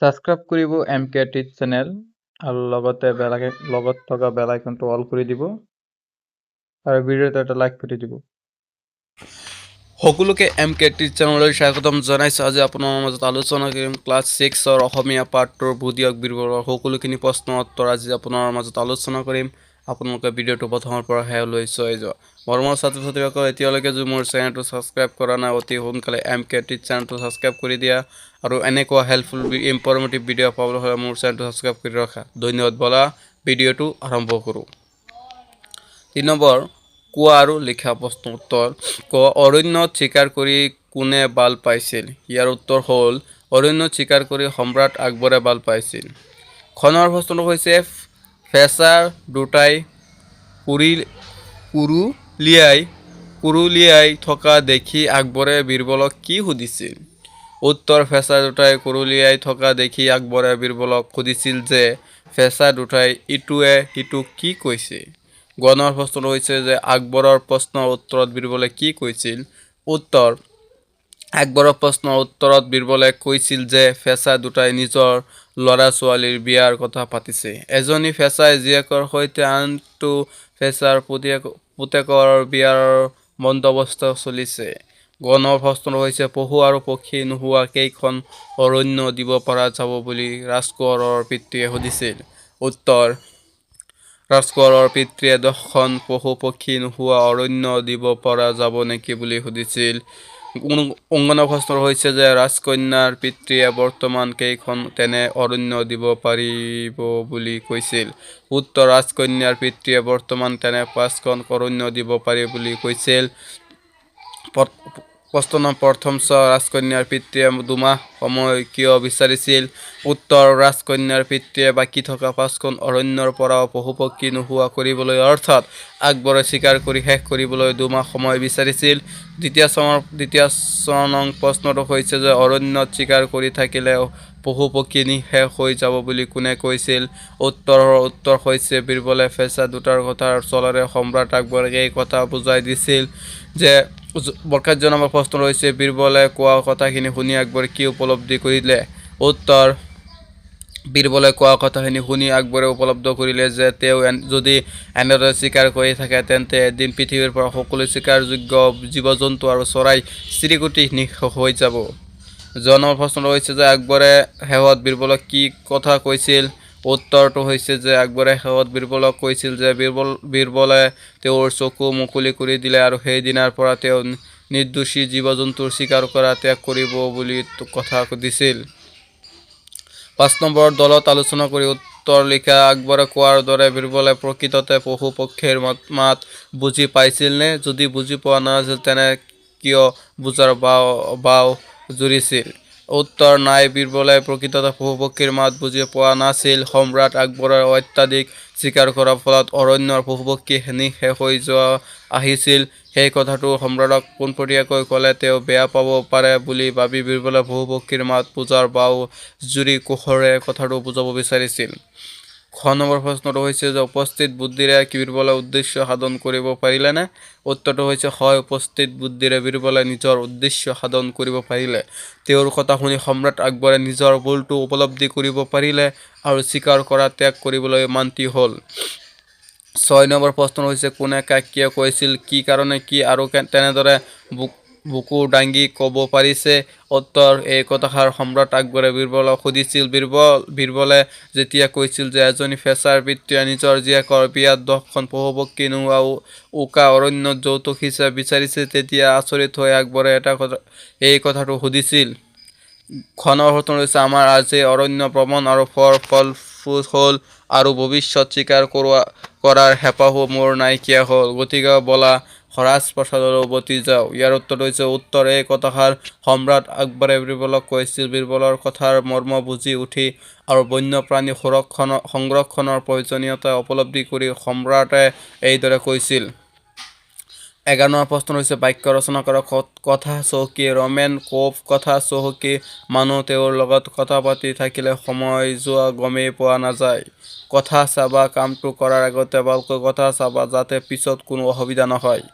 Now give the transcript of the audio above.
Subscribe কৰিব MK Teach channel আৰু লগতে লগত থকা বেল আইকনটো অল কৰি দিব আৰু ভিডিঅ'টো এটা লাইক কৰি দিব। সকলোকে MK Teach চেনেললৈ স্বাগতম জনাইছোঁ। আজি আপোনাৰ মাজত আলোচনা কৰিম ক্লাছ 6ৰ অসমীয়া পাঠটোৰ বুধিয়ক বীৰবলৰ সকলোখিনি প্ৰশ্ন উত্তৰ আজি আপোনাৰ মাজত আলোচনা কৰিম। আপোনালোকে ভিডিঅ'টো প্ৰথমৰ পৰা শেষলৈ চাই যোৱা। মৰমৰ ছাত্ৰ ছাত্ৰীসকল, এতিয়ালৈকে যদি মোৰ চেনেলটো ছাবস্ক্ৰাইব কৰা নাই অতি সোনকালে MK Teach চেনেলটো ছাবস্ক্ৰাইব কৰি দিয়া আৰু এনেকুৱা হেল্পফুল ইনফৰ্মেটিভ ভিডিঅ' পাবলৈ হ'লে মোৰ চেনেলটো ছাবস্ক্ৰাইব কৰি ৰখা। ধন্যবাদ। বলা ভিডিঅ'টো আৰম্ভ কৰোঁ। 3 নম্বৰ কোৱা আৰু লিখা প্ৰশ্ন উত্তৰ ক অৰণ্যত চিকাৰ কৰি কোনে বাল পাইছিল? ইয়াৰ উত্তৰ হ'ল অৰণ্যত চিকাৰ কৰি সম্ৰাট আকবৰে বাল পাইছিল। খনৰ প্ৰশ্নটো হৈছে ফেঁচাৰ দুটাই কুৰুলিয়াই থকা দেখি আকবৰে বীৰবলক কি সুধিছিল? উত্তৰ ফেঁচা দুটাই কুৰুলিয়াই থকা দেখি আকবৰে বীৰবলক সুধিছিল যে ফেঁচা দুটাই ইটোৱে সিটোক কি কৈছে? গণৰ প্ৰশ্নটো হৈছে যে আকবৰৰ প্ৰশ্নৰ উত্তৰত বীৰবলে কি কৈছিল? উত্তৰ আকবৰৰ প্ৰশ্নৰ উত্তৰত বীৰবলে কৈছিল যে ফেঁচা দুটাই নিজৰ ল'ৰা ছোৱালীৰ বিয়াৰ কথা পাতিছে। এজনী ফেঁচাই জীয়েকৰ সৈতে আনটো ফেঁচাৰ পুতেকৰ বিয়াৰ বন্দবস্ত চলিছে। গণৰ প্ৰশ্নটো হৈছে পশু আৰু পক্ষী নোহোৱা কেইখন অৰণ্য দিব পৰা যাব বুলি ৰাজকোঁৱৰৰ পিতৃয়ে সুধিছিল? উত্তৰ ৰাজকোঁৱৰৰ পিতৃয়ে 10খন পশু পক্ষী নোহোৱা অৰণ্য দিব পৰা যাব নেকি বুলি সুধিছিল। অংগনৰ প্ৰশ্ন হৈছে যে ৰাজকন্যাৰ পিতৃয়ে বৰ্তমান কেইখন তেনে অৰণ্য দিব পাৰিব বুলি কৈছিল? উত্তৰ ৰাজকন্যাৰ পিতৃয়ে বৰ্তমান তেনে 5খন অৰণ্য দিব পাৰি বুলি কৈছিল। প্ৰশ্ন প্ৰথম ৰাজকন্যাৰ পিতৃয়ে 2 মাহ সময় কিয় বিচাৰিছিল? উত্তৰ ৰাজকন্যাৰ পিতৃয়ে বাকী থকা 5খন অৰণ্যৰ পৰাও পশুপক্ষী নোহোৱা কৰিবলৈ অৰ্থাৎ আকবৰে চিকাৰ কৰি শেষ কৰিবলৈ 2 মাহ সময় বিচাৰিছিল। দ্বিতীয় নং প্ৰশ্নটো হৈছে যে অৰণ্যত চিকাৰ কৰি থাকিলে পশুপক্ষী নিঃশেষ হৈ যাব বুলি কোনে কৈছিল? উত্তৰৰ উত্তৰ হৈছে বীৰবলে ফেঁচা দুটাৰ কথাৰ চলেৰে সম্ৰাট আকবৰক এই কথা বুজাই দিছিল যে বৰ্কাৰ্য নম্বৰ প্ৰশ্নটো হৈছে বীৰবলে কোৱা কথাখিনি শুনি আকবৰে কি উপলব্ধি কৰিলে? উত্তৰ বীৰবলে কোৱা কথাখিনি শুনি আকবৰে উপলব্ধি কৰিলে যে তেওঁ যদি এনেদৰে চিকাৰ কৰি থাকে তেন্তে এদিন পৃথিৱীৰ পৰা সকলো চিকাৰযোগ্য জীৱ-জন্তু আৰু চৰাই চিৰিকটি নিঃশেষ হৈ যাব। জনৰ প্ৰশ্নটো হৈছে যে আকবৰে শেহত বীৰবলক কি কথা কৈছিল? উত্তৰটো হৈছে যে আকবৰে শেহত বীৰবলক কৈছিল যে বীৰবলে তেওঁৰ চকু মুকলি কৰি দিলে আৰু সেই দিনাৰ পৰা তেওঁ নিৰ্দোষী জীৱ-জন্তুৰ চিকাৰ কৰা ত্যাগ কৰিব বুলি কথা দিছিল। 5 নম্বৰ দলত আলোচনা কৰি উত্তৰ লিখা। আকবৰে কোৱাৰ দৰে বীৰবলে প্ৰকৃততে পশু পক্ষীৰ মাত বুজি পাইছিল নে? যদি বুজি পোৱা নাছিল তেনে কিয় বুজাৰ বাও জুৰিছিল? উত্তৰ নাই, বীৰবলে প্ৰকৃততে পশু পক্ষীৰ মাত বুজি পোৱা নাছিল। সম্ৰাট আকবৰে অত্যাধিক চিকাৰ কৰাৰ ফলত অৰণ্যৰ পশুপক্ষী নিঃশেষ হৈ যোৱা আহিছিল। সেই কথাটো সম্ৰাটক পোনপটীয়াকৈ ক'লে তেওঁ বেয়া পাব পাৰে বুলি ভাবি বীৰবলে পশু পক্ষীৰ মাত বুজাৰ বাও জুৰি কোশৰে কথাটো বুজাব বিচাৰিছিল। খ নম্বৰ প্ৰশ্নটো হৈছে যে উপস্থিত বুদ্ধিৰে বীৰবলে উদ্দেশ্য সাধন কৰিব পাৰিলেনে? উত্তৰটো হৈছে হয়, উপস্থিত বুদ্ধিৰে বীৰবলে নিজৰ উদ্দেশ্য সাধন কৰিব পাৰিলে। তেওঁৰ কথা শুনি সম্ৰাট আকবৰে নিজৰ ভুলটো উপলব্ধি কৰিব পাৰিলে আৰু চিকাৰ কৰা ত্যাগ কৰিবলৈ মান্তি হ'ল। 6 নম্বৰ প্ৰশ্ন হৈছে কোনে কাক কিয় কৈছিল, কি কাৰণে কি আৰু তেনেদৰে বুকু দাঙি ক'ব পাৰিছে? উত্তৰ এই কথাষাৰ সম্ৰাট আকবৰে বীৰবলক সুধিছিল। বীৰবলে যেতিয়া কৈছিল যে এজনী ফেঁচাৰ পিতৃয়ে নিজৰ জীয়েকৰ বিয়াত 10খন পশুপক্ষী নোহোৱা উকা অৰণ্যত যৌতুক হিচাপে বিচাৰিছিল তেতিয়া আচৰিত হৈ আকবৰে এই কথাটো সুধিছিল। খনৰ প্ৰশ্ন হৈছে আমাৰ আজি অৰণ্য ভ্ৰমণ আৰু ফলপ্ৰসূ হ'ল আৰু ভৱিষ্যত চিকাৰ কৰাৰ হেঁপাহো মোৰ নাইকিয়া হ'ল, গতিকে বলা ৰাজপ্ৰসাদলৈ উভতি যাওঁ। ইয়াৰ উত্তৰটো হৈছে উত্তৰ এই কথাষাৰ সম্ৰাট আকবৰে বীৰবলক কৈছিল বীৰবলৰ কথাৰ মৰ্ম বুজি উঠি আৰু বন্যপ্ৰাণী সংৰক্ষণৰ প্ৰয়োজনীয়তা উপলব্ধি কৰি সম্ৰাটে এইদৰে কৈছিল। 11 নম্বৰ প্ৰশ্ন হৈছে বাক্য ৰচনা কৰা। কথা চহকী ৰমেন কফ কথা চহকী মানুহ তেওঁৰ লগত কথা পাতি থাকিলে সময় যোৱা গমেই পোৱা নাযায়। কথা চাবা কামটো কৰাৰ আগতে ভালকৈ কথা চাবা যাতে পিছত কোনো অসুবিধা নহয়।